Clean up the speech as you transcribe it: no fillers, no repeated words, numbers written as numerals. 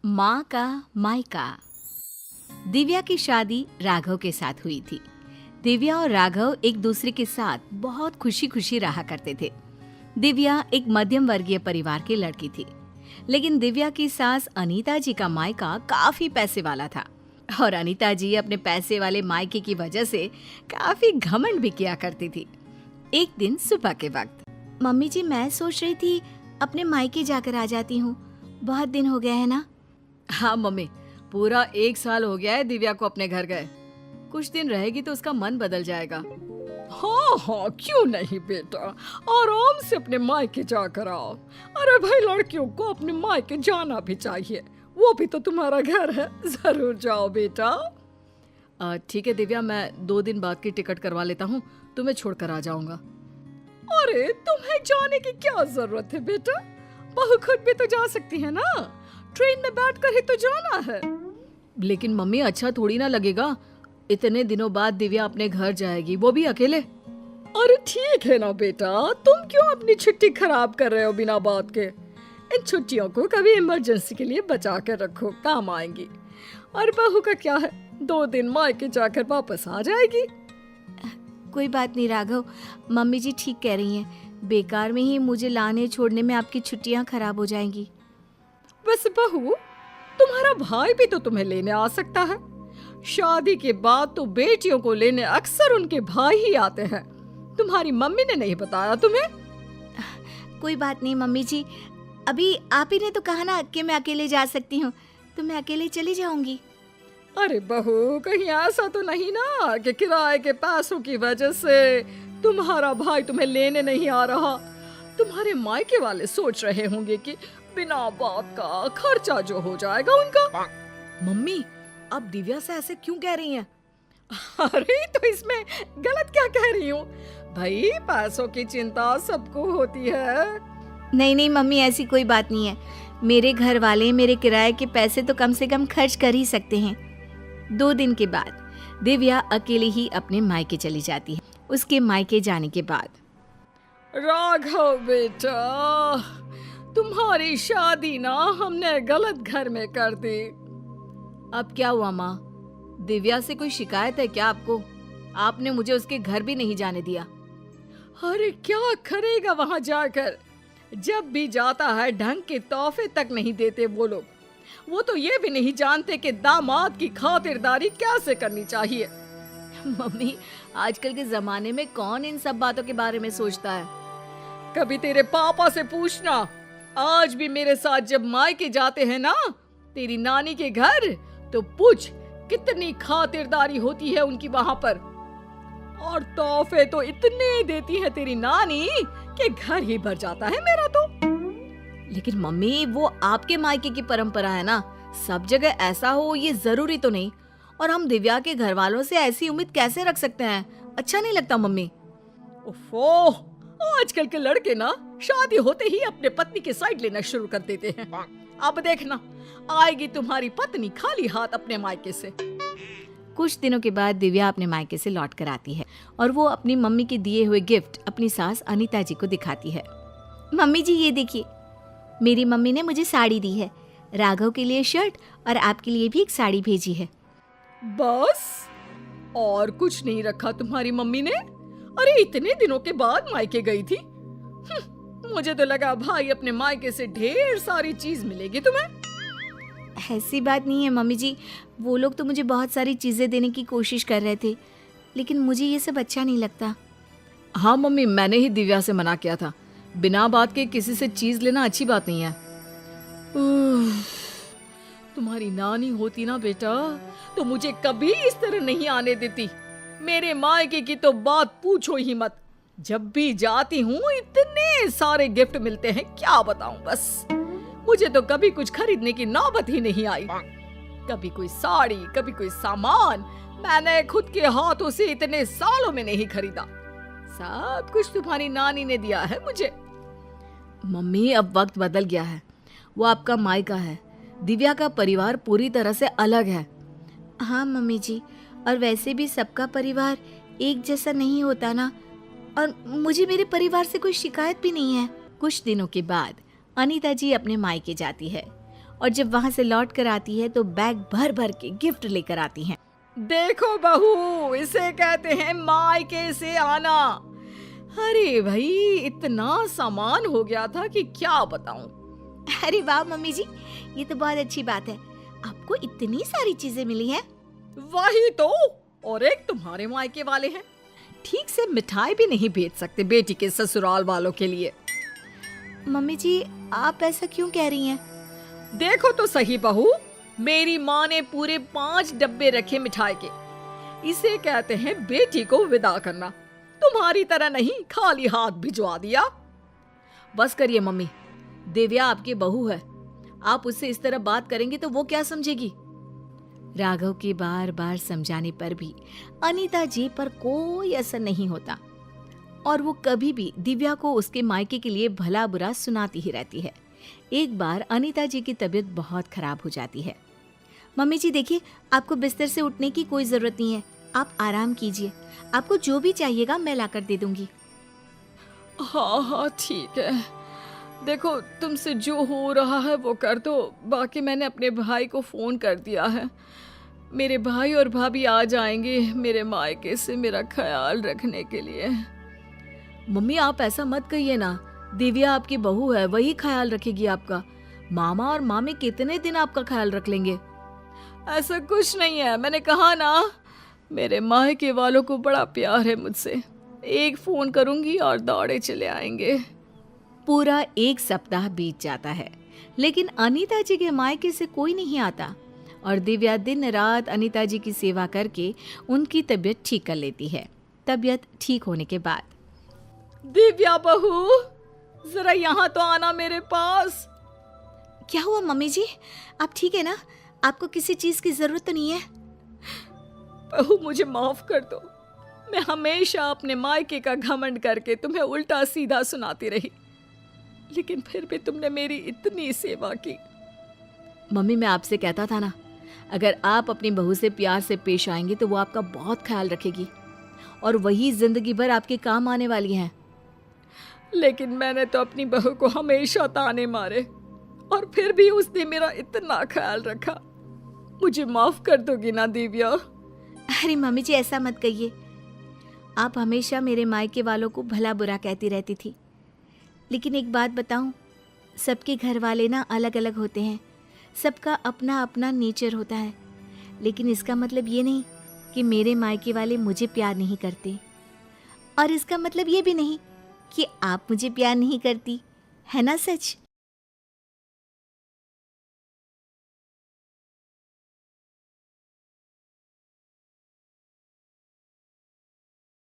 माँ का मायका। दिव्या की शादी राघव के साथ हुई थी। दिव्या और राघव एक दूसरे के साथ बहुत खुशी खुशी रहा करते थे। दिव्या एक मध्यम वर्गीय परिवार की लड़की थी, लेकिन दिव्या की सास अनीता जी का मायका काफी पैसे वाला था और अनीता जी अपने पैसे वाले मायके की वजह से काफी घमंड भी किया करती थी। एक दिन सुबह के वक्त, मम्मी जी मैं सोच रही थी अपने मायके जाकर आ जाती हूँ, बहुत दिन हो गए हैं ना। हाँ मम्मी, पूरा 1 साल हो गया है दिव्या को अपने घर गए। कुछ दिन रहेगी तो उसका मन बदल जाएगा। हाँ हाँ, क्यों नहीं बेटा, आराम से अपने मायके जाकर आओ। अरे भाई, लड़कियों को अपने मायके जाना भी चाहिए, वो भी तो तुम्हारा घर है। जरूर जाओ बेटा। ठीक है दिव्या, मैं 2 दिन बाद की टिकट करवा लेता हूँ, तुम्हें छोड़कर आ जाऊंगा। अरे तुम्हें जाने की क्या जरूरत है बेटा, बहू खुद भी तो जा सकती है ना, ट्रेन में बैठकर ही तो जाना है। लेकिन मम्मी अच्छा थोड़ी ना लगेगा, इतने दिनों बाद दिव्या अपने घर जाएगी, वो भी अकेले। अरे ठीक है ना बेटा, तुम क्यों अपनी छुट्टी खराब कर रहे हो बिना बात के। इन छुट्टियों को कभी इमरजेंसी के लिए बचा कर रखो, काम आएंगी। और बहू का क्या है, 2 दिन मायके जाकर वापस आ जाएगी। कोई बात नहीं राघव, मम्मी जी ठीक कह रही हैं, बेकार में ही मुझे लाने छोड़ने में आपकी छुट्टियां खराब हो जाएंगी। वैसे बहू, तुम्हारा भाई भी तो तुम्हें लेने आ सकता है। शादी के बाद तो बेटियों को लेने अक्सर उनके भाई ही आते हैं। तुम्हारी मम्मी ने नहीं बताया तुम्हें? कोई बात नहीं मम्मी जी, अभी आप ही ने तो कहा ना कि मैं अकेले जा सकती हूँ, तो मैं अकेले चली जाऊंगी। अरे बहू, कहीं ऐसा तो नहीं ना कि किराए के पैसों की वजह से तुम्हारा भाई तुम्हें लेने नहीं आ रहा। तुम्हारे मायके वाले सोच रहे होंगे कि बिना बात का खर्चा जो हो जाएगा उनका। मम्मी, आप दिव्या से ऐसे क्यों कह रही हैं? अरे तो इसमें गलत क्या कह रही हूँ भाई, पैसों की चिंता सबको होती है। नहीं नहीं मम्मी, ऐसी कोई बात नहीं है। मेरे घर वाले मेरे किराए के पैसे तो कम से कम खर्च कर ही सकते हैं। 2 दिन के बाद दिव्या अकेले ही अपने मायके चली जाती है। उसके मायके जाने के बाद, राघव बेटा, तुम्हारी शादी ना हमने गलत घर में कर दी। अब क्या हुआ माँ? दिव्या से कोई शिकायत है क्या आपको? आपने मुझे उसके घर भी नहीं जाने दिया। अरे क्या करेगा वहां जाकर, जब भी जाता है ढंग के तोहफे तक नहीं देते वो लोग। वो तो ये भी नहीं जानते कि दामाद की खातिरदारी कैसे करनी चाहिए। मम्मी, आजकल के जमाने में कौन इन सब बातों के बारे में सोचता है? कभी तेरे पापा से पूछना, आज भी मेरे साथ जब मायके जाते हैं ना तेरी नानी के घर, तो पूछ कितनी खातिरदारी होती है उनकी वहां पर। और तोहफे तो इतने देती है तेरी नानी कि घर ही भर जाता है मेरा तो। लेकिन मम्मी, वो आपके मायके की परंपरा है ना, सब जगह ऐसा हो ये जरूरी तो नहीं। और हम दिव्या के घर वालों से ऐसी उम्मीद कैसे रख सकते हैं? अच्छा नहीं लगता मम्मी। ओफो, आजकल के लड़के ना शादी होते ही अपने पत्नी की साइड लेना शुरू कर देते हैं। अब देखना, आएगी तुम्हारी पत्नी खाली हाथ अपने मायके से। कुछ दिनों के बाद दिव्या अपने मायके से लौट कर आती है और वो अपनी मम्मी के दिए हुए गिफ्ट अपनी सास अनीता जी को दिखाती है। मम्मी जी ये देखिए, मेरी मम्मी ने मुझे साड़ी दी है, राघव के लिए शर्ट और आपके लिए भी एक साड़ी भेजी है। बस और कुछ नहीं रखा तुम्हारी मम्मी ने? अरे इतने दिनों के बाद मायके गई थी। मुझे तो लगा भाई अपने मायके से ढेर सारी चीज मिलेगी तुम्हें। ऐसी बात नहीं है मम्मी जी, वो लोग तो मुझे बहुत सारी चीजें देने की कोशिश कर रहे थे, लेकिन मुझे ये सब अच्छा नहीं लगता। हाँ मम्मी, मैंने ही दिव्या से मना किया था, बिना बात के किसी से चीज लेना अच्छी बात नहीं है। तुम्हारी नानी होती ना बेटा तो मुझे कभी इस तरह नहीं आने देती। मेरे मायके की तो बात पूछो ही मत, जब भी जाती हूँ इतने सारे गिफ्ट मिलते हैं, क्या बताऊं। बस मुझे तो कभी कुछ खरीदने की नौबत ही नहीं आई। कभी कोई साड़ी, कभी कोई सामान मैंने खुद के हाथों से इतने सालों में नहीं खरीदा। सब कुछ तुम्हारी नानी ने दिया है मुझे। मम्मी, अब वक्त बदल गया है, वो आपका मायका है, दिव्या का परिवार पूरी तरह से अलग है। हाँ मम्मी जी, और वैसे भी सबका परिवार एक जैसा नहीं होता ना, और मुझे मेरे परिवार से कोई शिकायत भी नहीं है। कुछ दिनों के बाद अनीता जी अपने मायके जाती है और जब वहाँ से लौट कर आती है तो बैग भर भर के गिफ्ट लेकर आती हैं। देखो बहू, इसे कहते हैं मायके से आना। अरे भाई, इतना सामान हो गया था कि क्या बताऊं। अरे वाह मम्मी जी, ये तो बहुत अच्छी बात है, आपको इतनी सारी चीजें मिली हैं। वही तो, और एक तुम्हारे मायके वाले हैं, ठीक से मिठाई भी नहीं भेज सकते बेटी के ससुराल वालों के लिए। मम्मी जी, आप ऐसा क्यों कह रही हैं? देखो तो सही बहू, मेरी माँ ने पूरे 5 डब्बे रखे मिठाई के। इसे कहते हैं बेटी को विदा करना। तुम्हारी तरह नहीं खाली हाथ भिजवा दिया। बस करिए मम्मी, दिव्या आपकी बहू है, आप उससे इस तरह बात करेंगे तो वो क्या समझेगी। राघव के बार बार समझाने पर भी अनीता जी पर कोई असर नहीं होता और वो कभी भी दिव्या को उसके मायके के लिए भला बुरा सुनाती ही रहती है। एक बार अनीता जी की तबीयत बहुत खराब हो जाती है। मम्मी जी देखिए, आपको बिस्तर से उठने की कोई जरूरत नहीं है, आप आराम कीजिए, आपको जो भी चाहिएगा मैं लाकर दे दूंगी। हाँ हाँ ठीक है, देखो तुमसे जो हो रहा है वो कर दो। बाकी मैंने अपने भाई को फोन कर दिया है, मेरे भाई और भाभी आ जाएंगे मेरे मायके से मेरा ख्याल रखने के लिए। मम्मी आप ऐसा मत कहिए ना, दिव्या आपकी बहू है, वही ख्याल रखेगी आपका। मामा और मामी कितने दिन आपका ख्याल रख लेंगे। ऐसा कुछ नहीं है, मैंने कहा ना, मेरे मायके वालों को बड़ा प्यार है मुझसे। एक फोन करूंगी और दौड़े चले आएंगे। पूरा 1 सप्ताह बीत जाता है, लेकिन अनीता जी के मायके से कोई नहीं आता और दिव्या दिन रात अनीता जी की सेवा करके उनकी तबीयत ठीक कर लेती है। तबीयत ठीक होने के बाद, दिव्या बहू, जरा यहाँ तो आना मेरे पास। क्या हुआ मम्मी जी, आप ठीक है ना? आपको किसी चीज की जरूरत तो नहीं है? बहू मुझे माफ कर दो, मैं हमेशा अपने मायके का घमंड करके तुम्हें उल्टा सीधा सुनाती रही, लेकिन फिर भी तुमने मेरी इतनी सेवा की। मम्मी मैं आपसे कहता था ना, अगर आप अपनी बहू से प्यार से पेश आएंगे तो वो आपका बहुत ख्याल रखेगी और वही जिंदगी भर आपके काम आने वाली हैं। लेकिन मैंने तो अपनी बहू को हमेशा ताने मारे और फिर भी उसने मेरा इतना ख्याल रखा। मुझे माफ कर दोगी ना दिव्या? अरे मम्मी जी ऐसा मत कहिए, आप हमेशा मेरे मायके वालों को भला बुरा कहती रहती थी, लेकिन एक बात बताऊं, सबके घर वाले ना अलग अलग होते हैं, सबका अपना अपना नेचर होता है, लेकिन इसका मतलब ये नहीं कि मेरे मायके वाले मुझे प्यार नहीं करते, और इसका मतलब ये भी नहीं कि आप मुझे प्यार नहीं करती, है ना सच?